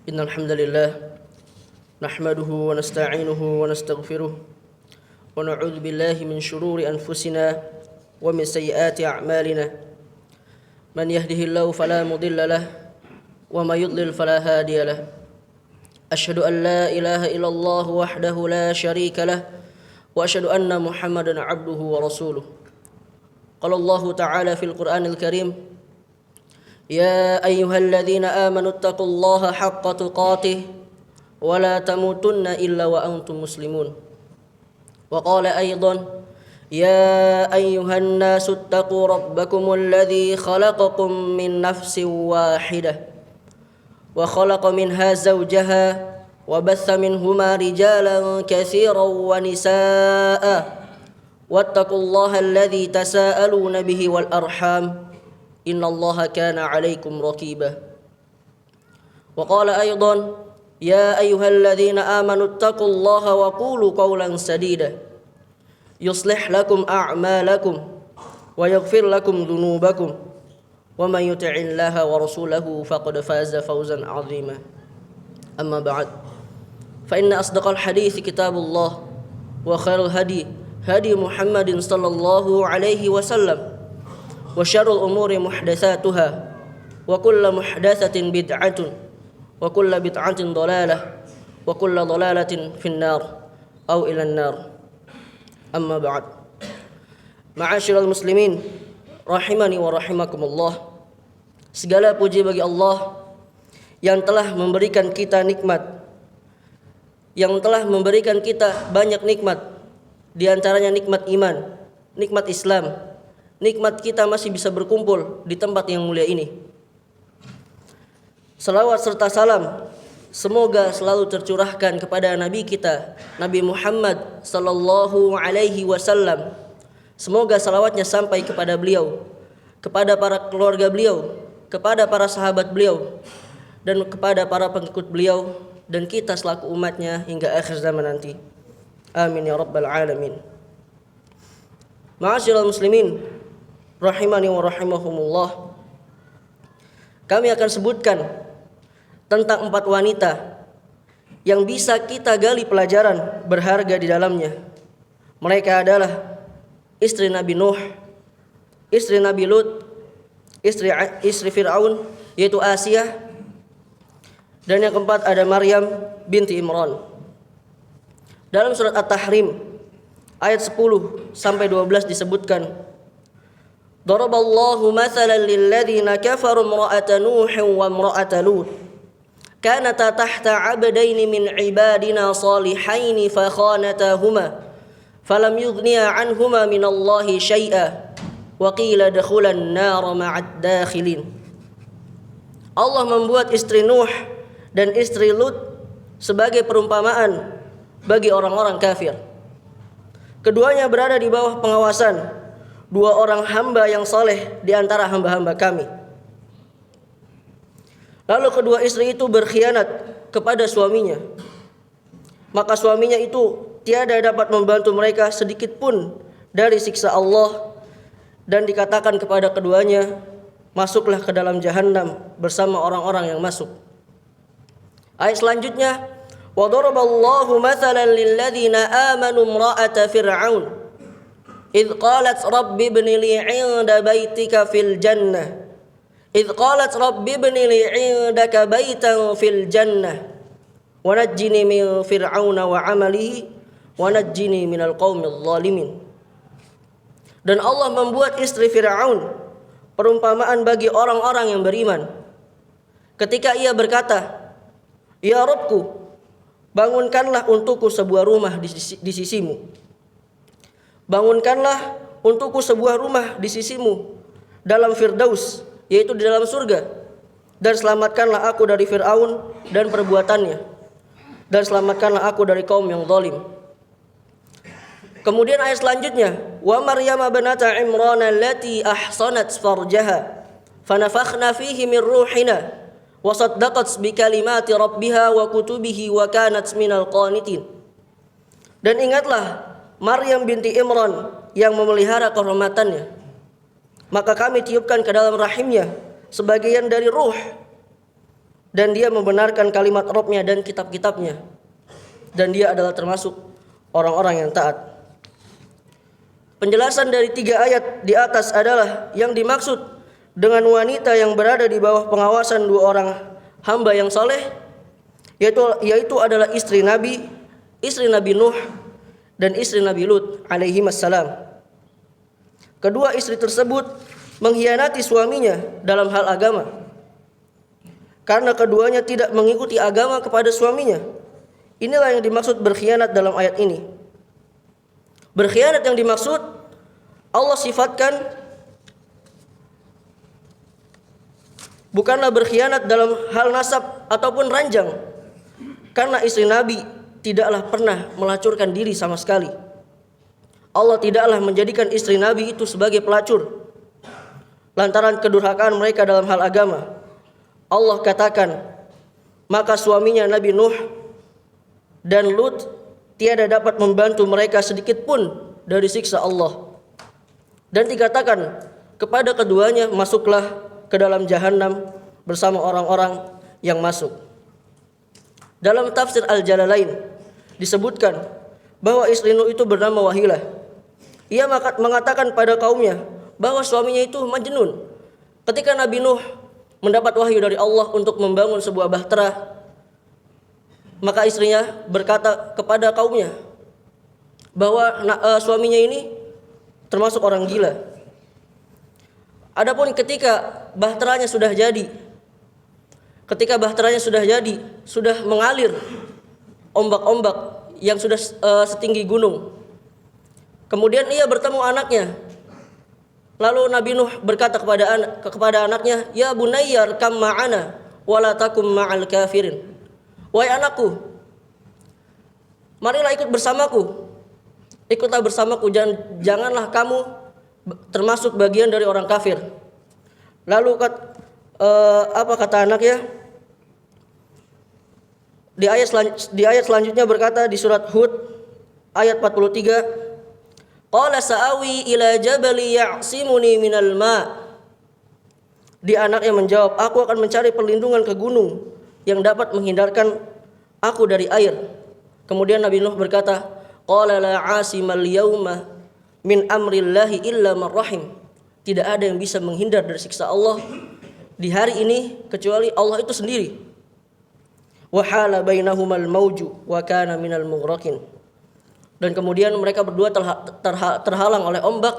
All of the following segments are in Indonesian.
إن الحمد لله نحمده ونستعينه ونستغفره ونعوذ بالله من شرور أنفسنا ومن سيئات أعمالنا من يهده الله فلا مضل له وما يضلل فلا هادي له أشهد أن لا إله إلا الله وحده لا شريك له وأشهد أن محمدا عبده ورسوله قال الله تعالى في القرآن الكريم يا أيها الذين آمنوا اتقوا الله حق تقاته ولا تموتن إلا وأنتم مسلمون وقال أيضا يا أيها الناس اتقوا ربكم الذي خلقكم من نفس واحدة وخلق منها زوجها وبث منهما رجالا كثيرا ونساء واتقوا الله الذي تساءلون به والأرحام إن الله كان عليكم رقيبا وقال أيضا يا أيها الذين آمنوا اتقوا الله وقولوا قولا سديدا يصلح لكم أعمالكم ويغفر لكم ذنوبكم ومن يطع الله ورسوله فقد فاز فوزا عظيما أما بعد فإن أصدق الحديث كتاب الله وخير الهدي هدي محمد صلى الله عليه وسلم وشر الأمور محدثاتها وكل محدثة بدعة وكل بدعة ضلالة وكل ضلالة في النار أو إلى النار أما بعد معاشر المسلمين rahimani wa rahimakumullah. Segala puji bagi Allah yang telah memberikan kita nikmat, yang telah memberikan kita banyak nikmat, di antaranya nikmat iman, nikmat Islam, nikmat kita masih bisa berkumpul di tempat yang mulia ini. Salawat serta salam semoga selalu tercurahkan kepada Nabi kita, Nabi Muhammad sallallahu alaihi wasallam. Semoga salawatnya sampai kepada beliau, kepada para keluarga beliau, kepada para sahabat beliau, dan kepada para pengikut beliau, dan kita selaku umatnya hingga akhir zaman nanti. Amin ya rabbal alamin. Ma'asyiral muslimin rahimani wa rahimahumullah. Kami akan sebutkan tentang 4 wanita yang bisa kita gali pelajaran berharga di dalamnya. Mereka adalah istri Nabi Nuh, istri Nabi Lut, istri Fir'aun yaitu Asiyah, dan yang keempat ada Maryam binti Imran. Dalam surat At-Tahrim ayat 10 sampai 12 disebutkan, Daraballahu mathalan lilladzina kafaru imra'ata Nuh wa imra'ata Lut kanata tahta 'abdaini min 'ibadina salihaini fakhanatahuma falam yughniya 'anhuma minallahi syai'a wa qila dakhulan nar ma'ad dakhilin. Allah membuat istri Nuh dan istri Lut sebagai perumpamaan bagi orang-orang kafir. Keduanya berada di bawah pengawasan 2 orang hamba yang saleh di antara hamba-hamba kami. Lalu kedua istri itu berkhianat kepada suaminya, maka suaminya itu tiada dapat membantu mereka sedikit pun dari siksa Allah, dan dikatakan kepada keduanya, masuklah ke dalam jahanam bersama orang-orang yang masuk. Ayat selanjutnya, wa daraballahu mathalan lilladzina amanu imra'ata fir'aun idh qalat rabbi ibni li 'inda baitika fil jannah idh qalat rabbi ibni li 'indaka baitan fil jannah wa najjini min fir'auna wa 'amalihi wa najjini minal qaumil zalimin. Dan Allah membuat istri Fir'aun perumpamaan bagi orang-orang yang beriman ketika ia berkata, ya Rabbku, bangunkanlah untukku sebuah rumah di sisimu. Bangunkanlah untukku sebuah rumah di sisimu dalam Firdaus, yaitu di dalam surga, dan selamatkanlah aku dari Fir'aun dan perbuatannya, dan selamatkanlah aku dari kaum yang zalim. Kemudian ayat selanjutnya, wa Maryam binata Imran allati ahsanat farjaha fanafakhna fihi min ruhina wa saddaqat bi kalimati rabbiha wa kutubihi wa kanat minal qanitin. Dan ingatlah Maryam binti Imran yang memelihara kehormatannya, maka kami tiupkan ke dalam rahimnya sebagian dari ruh, dan dia membenarkan kalimat Rabb-Nya dan kitab-kitabnya, dan dia adalah termasuk orang-orang yang taat. Penjelasan dari 3 ayat di atas adalah yang dimaksud dengan wanita yang berada di bawah pengawasan 2 orang hamba yang soleh, yaitu adalah istri Nabi Nuh dan istri Nabi Lut alaihi wassalam. Kedua istri tersebut mengkhianati suaminya dalam hal agama, karena keduanya tidak mengikuti agama kepada suaminya. Inilah yang dimaksud berkhianat dalam ayat ini. Berkhianat yang dimaksud Allah sifatkan bukanlah berkhianat dalam hal nasab ataupun ranjang, karena istri Nabi tidaklah pernah melacurkan diri sama sekali. Allah tidaklah menjadikan istri Nabi itu sebagai pelacur lantaran kedurhakaan mereka dalam hal agama. Allah katakan, maka suaminya Nabi Nuh dan Lut tiada dapat membantu mereka sedikit pun dari siksa Allah. Dan dikatakan kepada keduanya, masuklah ke dalam jahanam bersama orang-orang yang masuk. Dalam tafsir Al-Jalalain disebutkan bahwa istri Nuh itu bernama Wahilah. Ia mengatakan pada kaumnya bahwa suaminya itu majnun. Ketika Nabi Nuh mendapat wahyu dari Allah untuk membangun sebuah bahtera, maka istrinya berkata kepada kaumnya bahwa suaminya ini termasuk orang gila. Adapun ketika bahteranya sudah jadi, sudah mengalir ombak-ombak yang sudah setinggi gunung, kemudian ia bertemu anaknya. Lalu Nabi Nuh berkata kepada anaknya, "Ya bunayya arkam ma'ana wa la takum ma'al kafirin." Wahai anakku, marilah ikut bersamaku. Ikutlah bersamaku, janganlah kamu termasuk bagian dari orang kafir. Lalu apa kata anaknya? Di ayat selanjutnya berkata di surat Hud ayat 43, qala sa'awi ila jabali ya'simuni minal ma'. Dia anaknya menjawab, aku akan mencari perlindungan ke gunung yang dapat menghindarkan aku dari air. Kemudian Nabi Nuh berkata, qala la 'asimal yauma min amrillahi illa man rahim. Tidak ada yang bisa menghindar dari siksa Allah di hari ini kecuali Allah itu sendiri. Wa hala bainahumal mauju wa kana minal mughraqin. Dan kemudian mereka berdua terhalang oleh ombak,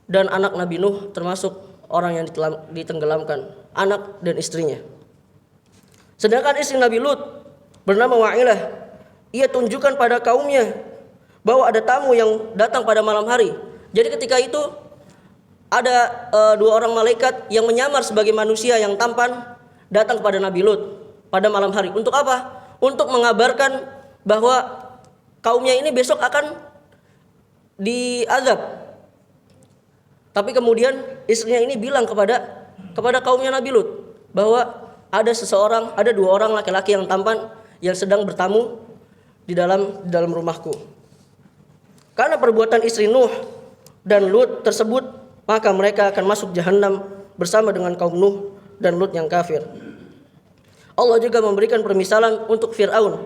dan anak Nabi Nuh termasuk orang yang ditenggelamkan, anak dan istrinya. Sedangkan istri Nabi Lut bernama Wa'ilah, ia tunjukkan pada kaumnya bahwa ada tamu yang datang pada malam hari. Jadi ketika itu ada 2 orang malaikat yang menyamar sebagai manusia yang tampan datang kepada Nabi Lut pada malam hari. Untuk apa? Untuk mengabarkan bahwa kaumnya ini besok akan diazab. Tapi kemudian istrinya ini bilang kepada kaumnya Nabi Lut bahwa ada 2 orang laki-laki yang tampan yang sedang bertamu di dalam rumahku. Karena perbuatan istri Nuh dan Lut tersebut, maka mereka akan masuk jahanam bersama dengan kaum Nuh dan Lut yang kafir. Allah juga memberikan permisalan untuk Fir'aun,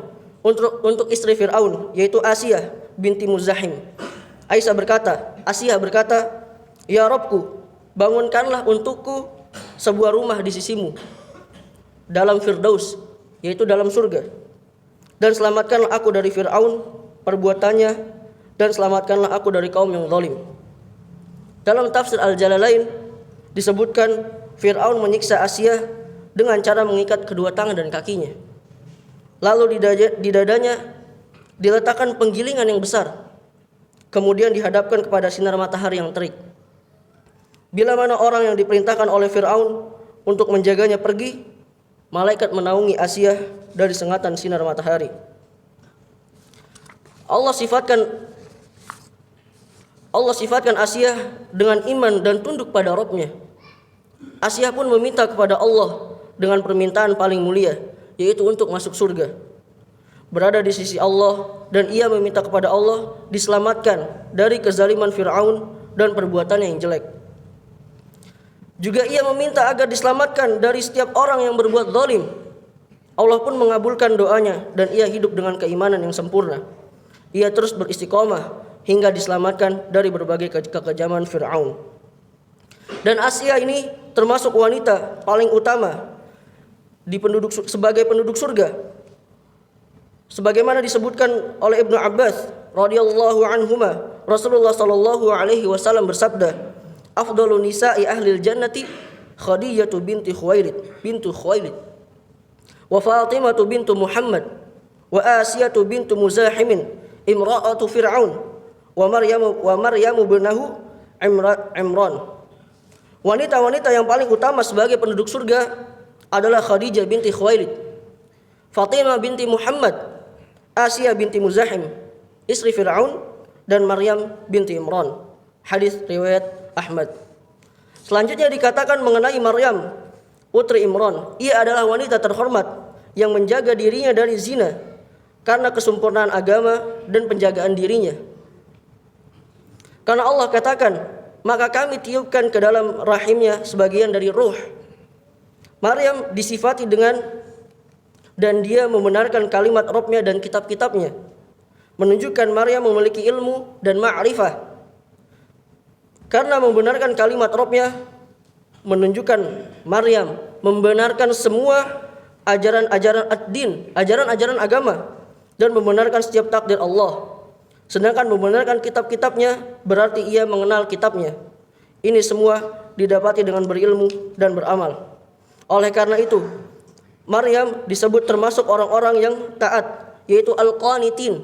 untuk istri Fir'aun, yaitu Asiyah binti Muzahim. Asiyah berkata, ya Rabbku, bangunkanlah untukku sebuah rumah di sisimu dalam Firdaus, yaitu dalam surga, dan selamatkanlah aku dari Fir'aun perbuatannya, dan selamatkanlah aku dari kaum yang zalim. Dalam tafsir Al-Jalalain disebutkan Fir'aun menyiksa Asiyah dengan cara mengikat kedua tangan dan kakinya. Lalu di dadanya diletakkan penggilingan yang besar, kemudian dihadapkan kepada sinar matahari yang terik. Bila mana orang yang diperintahkan oleh Fir'aun untuk menjaganya pergi, malaikat menaungi Asiyah dari sengatan sinar matahari. Allah sifatkan Asiyah dengan iman dan tunduk pada Rabb-Nya. Asiyah pun meminta kepada Allah dengan permintaan paling mulia, yaitu untuk masuk surga, berada di sisi Allah, dan ia meminta kepada Allah diselamatkan dari kezaliman Fir'aun dan perbuatannya yang jelek. Juga ia meminta agar diselamatkan dari setiap orang yang berbuat zalim, Allah pun mengabulkan doanya dan ia hidup dengan keimanan yang sempurna. Ia terus beristiqomah hingga diselamatkan dari berbagai kekejaman Fir'aun. Dan Asia ini termasuk wanita paling utama sebagai penduduk surga. Sebagaimana disebutkan oleh Ibnu Abbas radhiyallahu anhuma, Rasulullah sallallahu alaihi wasallam bersabda, "Afdhalun nisa'i ahlil jannati Khadijah binti Khuwailid, wa Fatimah bintu Muhammad, wa Asiyah bintu Muzahimin, imra'atu Fir'aun, wa Maryam binahu Imran." Wanita-wanita yang paling utama sebagai penduduk surga adalah Khadijah binti Khuwailid, Fatimah binti Muhammad, Asiyah binti Muzahim, istri Fir'aun, dan Maryam binti Imran. Hadis riwayat Ahmad. Selanjutnya dikatakan mengenai Maryam, putri Imran, ia adalah wanita terhormat yang menjaga dirinya dari zina karena kesempurnaan agama dan penjagaan dirinya. Karena Allah katakan, maka kami tiupkan ke dalam rahimnya sebagian dari ruh. Maryam disifati dengan dan dia membenarkan kalimat Rabb-nya dan kitab-kitabnya, menunjukkan Maryam memiliki ilmu dan ma'rifah. Karena membenarkan kalimat Rabb-nya menunjukkan Maryam membenarkan semua ajaran-ajaran ad-din, ajaran-ajaran agama, dan membenarkan setiap takdir Allah. Sedangkan membenarkan kitab-kitabnya berarti ia mengenal kitabnya. Ini semua didapati dengan berilmu dan beramal. Oleh karena itu, Maryam disebut termasuk orang-orang yang taat, yaitu al-qanitin.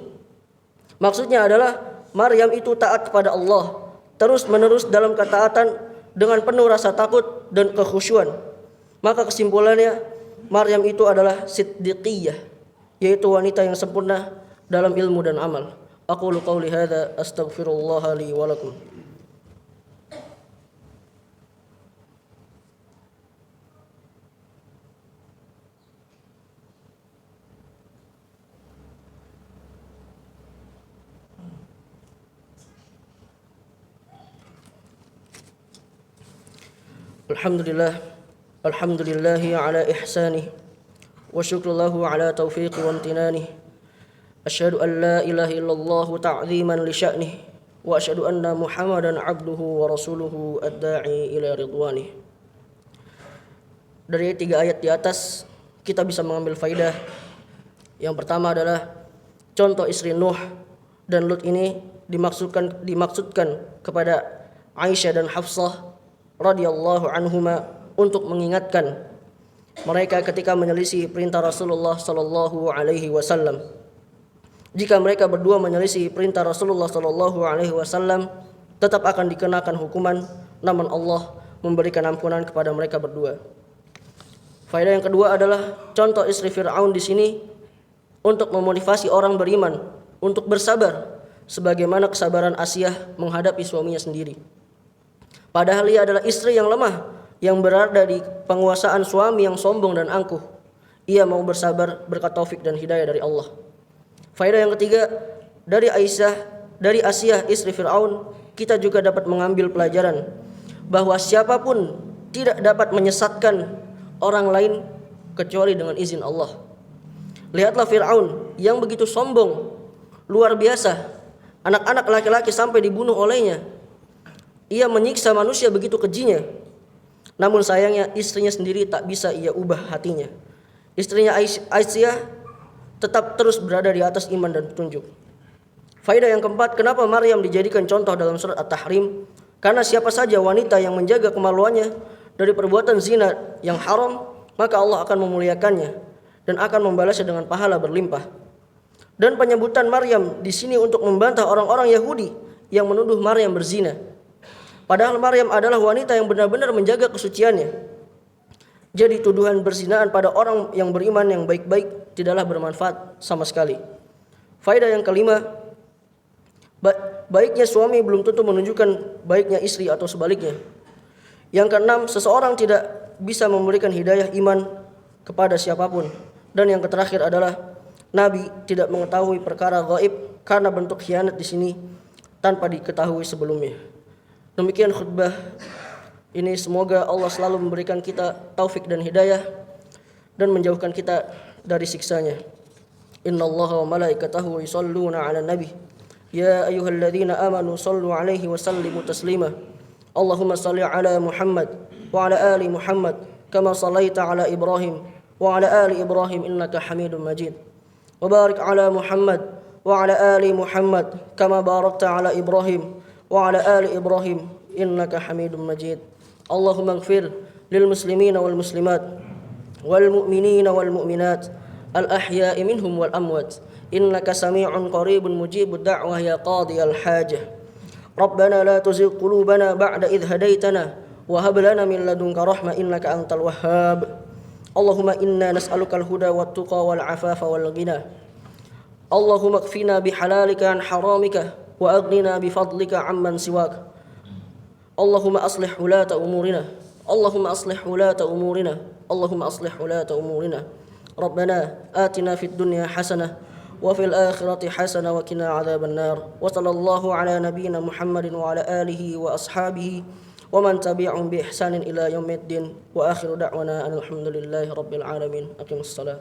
Maksudnya adalah Maryam itu taat kepada Allah terus-menerus dalam ketaatan dengan penuh rasa takut dan kekhusyuan. Maka kesimpulannya, Maryam itu adalah siddiqiyah, yaitu wanita yang sempurna dalam ilmu dan amal. Aqulu qauli hadza astaghfirullah li wa lakum. Alhamdulillahi ala ihsanih wa syukrullahu ala taufiqi wa amtinanih. Asyhadu an la ilaha illallah ta'ziman li sya'nih wa asyhadu anna Muhammadan abduhu wa rasuluhu ad-da'i ila ridwanih. Dari 3 ayat di atas kita bisa mengambil faidah. Yang pertama adalah contoh istri Nuh dan Lut ini dimaksudkan kepada Aisyah dan Hafsah radhiyallahu anhuma untuk mengingatkan mereka ketika menyelisih perintah Rasulullah sallallahu alaihi wasallam. Jika mereka berdua menyelisih perintah Rasulullah sallallahu alaihi wasallam, tetap akan dikenakan hukuman, namun Allah memberikan ampunan kepada mereka berdua. Faedah yang kedua adalah contoh istri Fir'aun di sini untuk memotivasi orang beriman untuk bersabar sebagaimana kesabaran Asiyah menghadapi suaminya sendiri. Padahal ia adalah istri yang lemah yang berada di penguasaan suami yang sombong dan angkuh. Ia mau bersabar berkat taufik dan hidayah dari Allah. Faedah yang ketiga, dari Asiyah istri Fir'aun, kita juga dapat mengambil pelajaran bahwa siapapun tidak dapat menyesatkan orang lain kecuali dengan izin Allah. Lihatlah Fir'aun yang begitu sombong, luar biasa. Anak-anak laki-laki sampai dibunuh olehnya. Ia menyiksa manusia begitu kejinya. Namun sayangnya istrinya sendiri tak bisa ia ubah hatinya. Istrinya Aisyah tetap terus berada di atas iman dan petunjuk. Faedah yang keempat, kenapa Maryam dijadikan contoh dalam surat At-Tahrim? Karena siapa saja wanita yang menjaga kemaluannya dari perbuatan zina yang haram, maka Allah akan memuliakannya dan akan membalasnya dengan pahala berlimpah. Dan penyebutan Maryam di sini untuk membantah orang-orang Yahudi yang menuduh Maryam berzina. Padahal Maryam adalah wanita yang benar-benar menjaga kesuciannya. Jadi tuduhan berzinaan pada orang yang beriman yang baik-baik tidaklah bermanfaat sama sekali. Faedah yang kelima, baiknya suami belum tentu menunjukkan baiknya istri atau sebaliknya. Yang keenam, seseorang tidak bisa memberikan hidayah iman kepada siapapun. Dan yang terakhir adalah Nabi tidak mengetahui perkara gaib karena bentuk khianat di sini tanpa diketahui sebelumnya. Demikian khutbah ini, semoga Allah selalu memberikan kita taufik dan hidayah dan menjauhkan kita dari siksanya. Innallaha wa malaikatahu yusholluna 'alan nabi. Ya ayyuhalladzina amanu shallu 'alaihi wa sallimu taslima. Allahumma shalli 'ala Muhammad wa 'ala ali Muhammad kama shallaita 'ala Ibrahim wa 'ala ali Ibrahim innaka Hamidum Majid. Wa barik 'ala Muhammad wa 'ala ali Muhammad kama barakta 'ala Ibrahim wa 'ala ali Ibrahim innaka Hamidum Majid. Allahumma ighfir lil muslimina wal muslimat wal mu'minina wal mu'minat al ahya'i minhum wal amwat innaka sami'un qaribun mujibud da'wah ya qadiyal hajah. Rabbana la tuzigh qulubana ba'da idh hadaitana wa hab lana min ladunka rahmah innaka antal wahhab. Allahumma inna nas'aluka al-huda wat tuqa wal 'afafa wal ghina. Allahumma kfina bihalalika an haramika wa aghnina bifadlika amman siwak. Allahumma aslih ulata umurina. Allahumma aslih ulata umurina. Allahumma aslih ulata umurina. Rabbana atina fid dunya hasanah wa fil akhirati hasanah wa qina adzaban nar. Wa sallallahu ala nabiyyina Muhammadin wa ala alihi wa ashabihi wa man tabi'ahum bi ihsanin ila yaumiddin. Wa akhiru da'wana alhamdulillahi rabbil alamin. Aqimus salat.